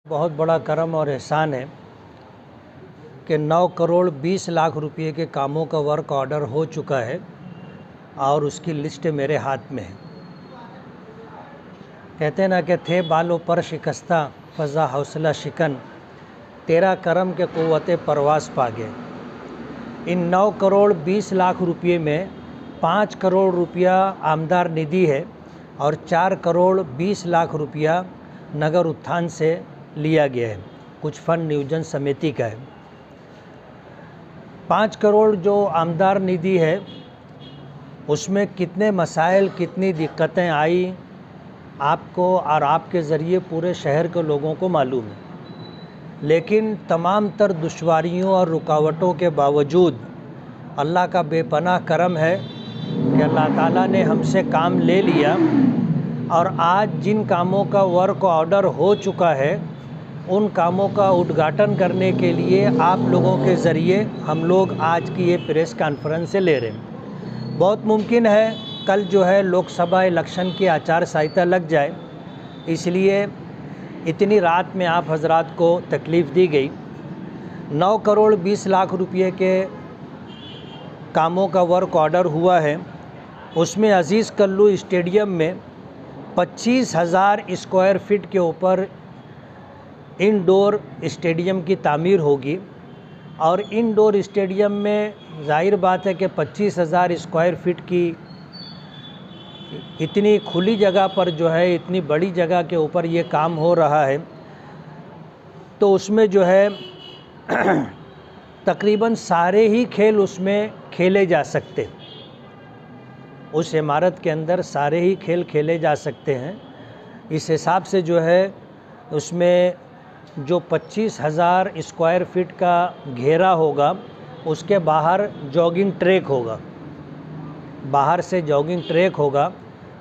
बहुत बड़ा करम और एहसान है कि 9 करोड़ 20 लाख रुपए के कामों का वर्क ऑर्डर हो चुका है और उसकी लिस्ट मेरे हाथ में है। कहते ना कि थे बालों पर शिकस्ता फ़ज़ा हौसला शिकन, तेरा करम के क़ुव्वते परवास पा गए। इन 9 करोड़ 20 लाख रुपए में 5 करोड़ रुपया आमदार निधि है और 4 करोड़ 20 लाख रुपया नगर उत्थान से लिया गया है, कुछ फंड नियोजन समिति का है। 5 करोड़ जो आमदार निधि है उसमें कितने मसाइल, कितनी दिक्कतें आई, आपको और आपके ज़रिए पूरे शहर के लोगों को मालूम है। लेकिन तमाम तर दुश्वारियों और रुकावटों के बावजूद अल्लाह का बेपनाह करम है कि अल्लाह ताला ने हमसे काम ले लिया और आज जिन कामों का वर्क ऑर्डर हो चुका है उन कामों का उद्घाटन करने के लिए आप लोगों के ज़रिए हम लोग आज की ये प्रेस कॉन्फ्रेंस ले रहे हैं। बहुत मुमकिन है कल जो है लोकसभा इलेक्शन की आचार संहिता लग जाए, इसलिए इतनी रात में आप हजरात को तकलीफ़ दी गई। 9 करोड़ 20 लाख रुपए के कामों का वर्क ऑर्डर हुआ है। उसमें अज़ीज़ कल्लू स्टेडियम में 25,000 स्क्वायर फीट के ऊपर इंडोर स्टेडियम की तामीर होगी और इंडोर स्टेडियम में जाहिर बात है कि 25,000 स्क्वायर फीट की इतनी खुली जगह पर जो है, इतनी बड़ी जगह के ऊपर ये काम हो रहा है, तो उसमें जो है तकरीबन सारे ही खेल उसमें खेले जा सकते। उस इमारत के अंदर सारे ही खेल खेले जा सकते हैं। इस हिसाब से जो है उसमें जो 25,000 स्क्वायर फीट का घेरा होगा उसके बाहर जॉगिंग ट्रैक होगा, बाहर से जॉगिंग ट्रैक होगा।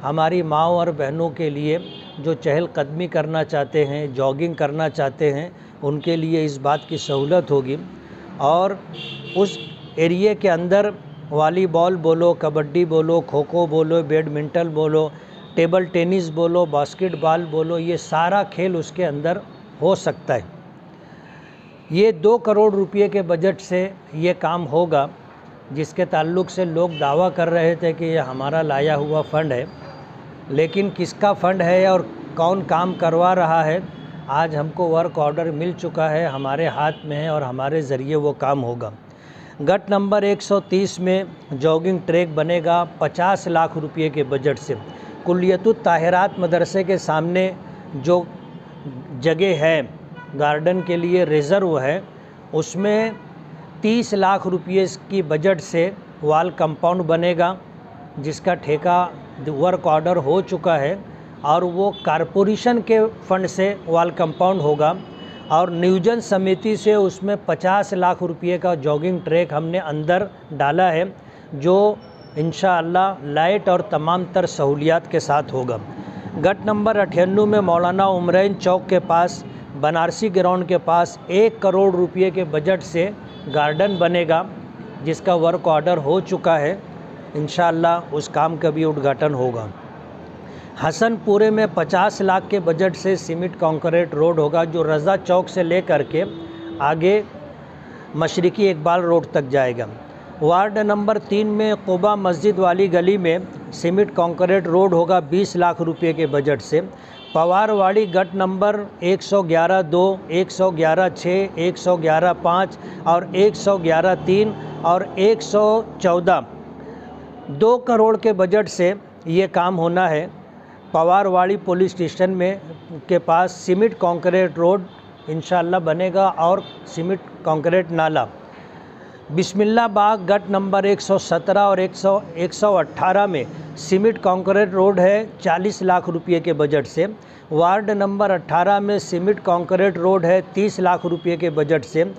हमारी माँओं और बहनों के लिए जो चहलकदमी करना चाहते हैं, जॉगिंग करना चाहते हैं, उनके लिए इस बात की सहूलत होगी। और उस एरिए के अंदर वॉलीबॉल बोलो, कबड्डी बोलो, खो खो बोलो, बैडमिंटन बोलो, टेबल टेनिस बोलो, बास्केटबॉल बोलो, ये सारा खेल उसके अंदर हो सकता है। ये 2 करोड़ रुपए के बजट से ये काम होगा, जिसके ताल्लुक़ से लोग दावा कर रहे थे कि ये हमारा लाया हुआ फ़ंड है। लेकिन किसका फ़ंड है और कौन काम करवा रहा है, आज हमको वर्क ऑर्डर मिल चुका है, हमारे हाथ में है और हमारे ज़रिए वो काम होगा। गट नंबर 130 में जॉगिंग ट्रैक बनेगा 50 लाख रुपए के बजट से। कुल्लियतुत ताहिरात मदरसे के सामने जो जगह है गार्डन के लिए रिज़र्व है, उसमें 30 लाख रुपये की बजट से वॉल कंपाउंड बनेगा, जिसका ठेका वर्क ऑर्डर हो चुका है और वो कारपोरेशन के फ़ंड से वॉल कंपाउंड होगा। और नियोजन समिति से उसमें 50 लाख रुपये का जॉगिंग ट्रैक हमने अंदर डाला है, जो इंशाअल्लाह लाइट और तमाम तर सहूलियात के साथ होगा। गट नंबर 98 में मौलाना उमरैन चौक के पास, बनारसी ग्राउंड के पास 1 करोड़ रुपये के बजट से गार्डन बनेगा, जिसका वर्क ऑर्डर हो चुका है। इंशाअल्लाह उस काम का भी उद्घाटन होगा। हसनपुरे में 50 लाख के बजट से सीमेंट कंक्रीट रोड होगा, जो रज़ा चौक से लेकर के आगे मशरिकी इकबाल रोड तक जाएगा। वार्ड नंबर 3 में कुबा मस्जिद वाली गली में सीमेंट कंक्रीट रोड होगा 20 लाख रुपए के बजट से। पवारवाड़ी गट नंबर 111-2, 111-6, 111-5 और 111-3 और 114 2 करोड़ के बजट से ये काम होना है। पवारवाड़ी पुलिस स्टेशन में के पास सीमेंट कंक्रीट रोड इंशाअल्लाह बनेगा और सीमेंट कंक्रीट नाला। बिस्मिल्लाह बाग गट नंबर 117 और 118 में सीमेंट कंक्रीट रोड है 40 लाख रुपए के बजट से। वार्ड नंबर 18 में सीमेंट कंक्रीट रोड है 30 लाख रुपए के बजट से।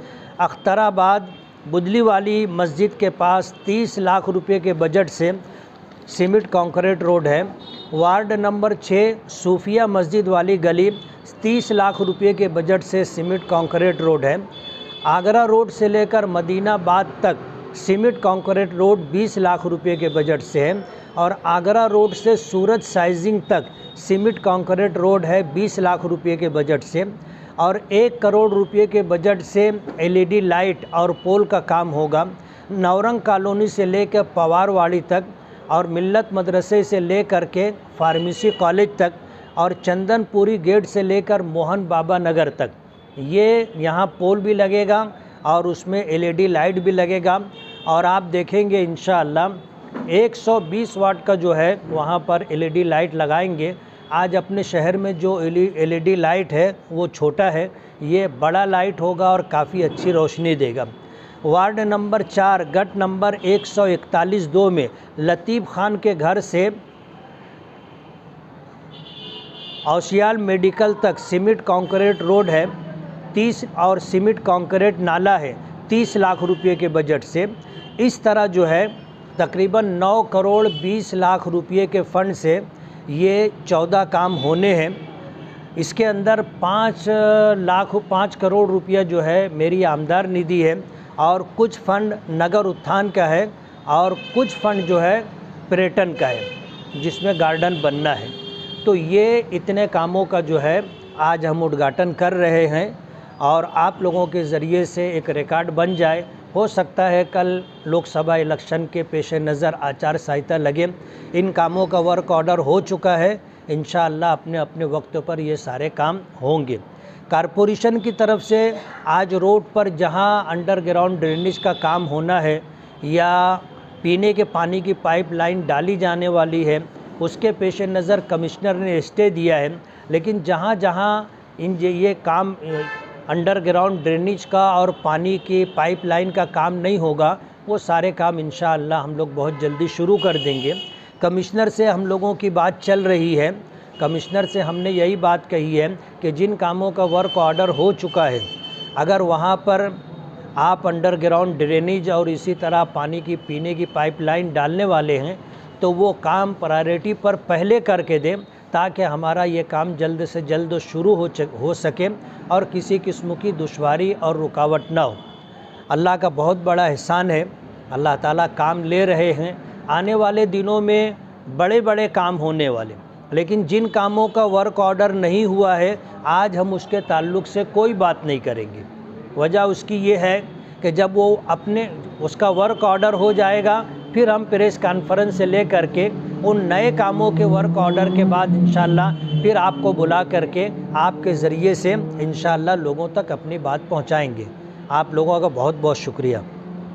अख्तराबाद बुदली वाली मस्जिद के पास 30 लाख रुपए के बजट से सीमेंट कंक्रीट रोड है। वार्ड नंबर 6 सूफिया मस्जिद वाली गली 30 लाख रुपए के बजट से सीमेंट कंक्रीट रोड है। आगरा रोड से लेकर मदीनाबाद तक सीमेंट कंक्रीट रोड 20 लाख रुपए के बजट से है और आगरा रोड से सूरत साइजिंग तक सीमेंट कंक्रीट रोड है 20 लाख रुपए के बजट से। और 1 करोड़ रुपए के बजट से एलईडी लाइट और पोल का काम होगा। नवरंग कॉलोनी से लेकर पवारवाड़ी तक और मिल्लत मदरसे से लेकर के फार्मेसी कॉलेज तक और चंदनपुरी गेट से लेकर मोहन बाबा नगर तक ये यहाँ पोल भी लगेगा और उसमें एलईडी लाइट भी लगेगा। और आप देखेंगे इंशाअल्लाह 120 वाट का जो है वहाँ पर एलईडी लाइट लगाएंगे। आज अपने शहर में जो एलईडी लाइट है वो छोटा है, ये बड़ा लाइट होगा और काफ़ी अच्छी रोशनी देगा। वार्ड नंबर 4 गट नंबर 141-2 में लतीफ़ खान के घर से औसियाल मेडिकल तक सीमेंट कंक्रीट रोड है 30 और सीमेंट कंक्रीट नाला है 30 लाख रुपए के बजट से। इस तरह जो है तकरीबन 9 करोड़ 20 लाख रुपए के फ़ंड से ये 14 काम होने हैं। इसके अंदर 5 करोड़ रुपया जो है मेरी आमदार निधि है और कुछ फ़ंड नगर उत्थान का है और कुछ फ़ंड जो है पर्यटन का है जिसमें गार्डन बनना है। तो ये इतने कामों का जो है आज हम उद्घाटन कर रहे हैं और आप लोगों के ज़रिए से एक रिकॉर्ड बन जाए। हो सकता है कल लोकसभा इलेक्शन के पेश नज़र आचार संहिता लगे। इन कामों का वर्क ऑर्डर हो चुका है, इंशाअल्लाह अपने अपने वक्त पर ये सारे काम होंगे। कारपोरेशन की तरफ से आज रोड पर जहां अंडरग्राउंड ड्रेनेज का काम होना है या पीने के पानी की पाइपलाइन डाली जाने वाली है उसके पेश नज़र कमिश्नर ने स्टे दिया है। लेकिन जहां जहां ये काम अंडरग्राउंड ड्रेनेज का और पानी की पाइपलाइन का काम नहीं होगा वो सारे काम इंशाअल्लाह हम लोग बहुत जल्दी शुरू कर देंगे। कमिश्नर से हम लोगों की बात चल रही है। कमिश्नर से हमने यही बात कही है कि जिन कामों का वर्क ऑर्डर हो चुका है अगर वहाँ पर आप अंडरग्राउंड ड्रेनेज और इसी तरह पानी की पीने की पाइपलाइन डालने वाले हैं तो वो काम प्रायोरिटी पर पहले करके दें ताकि हमारा ये काम जल्द से जल्द शुरू हो सके और किसी किस्म की दुश्वारी और रुकावट ना हो। अल्लाह का बहुत बड़ा एहसान है, अल्लाह ताला काम ले रहे हैं। आने वाले दिनों में बड़े बड़े काम होने वाले, लेकिन जिन कामों का वर्क ऑर्डर नहीं हुआ है आज हम उसके ताल्लुक़ से कोई बात नहीं करेंगे। वजह उसकी ये है कि जब वो उसका वर्क ऑर्डर हो जाएगा फिर हम प्रेस कॉन्फ्रेंस से ले करके उन नए कामों के वर्क ऑर्डर के बाद इंशाअल्लाह फिर आपको बुला करके आपके ज़रिए से इंशाअल्लाह लोगों तक अपनी बात पहुंचाएंगे। आप लोगों का बहुत बहुत शुक्रिया।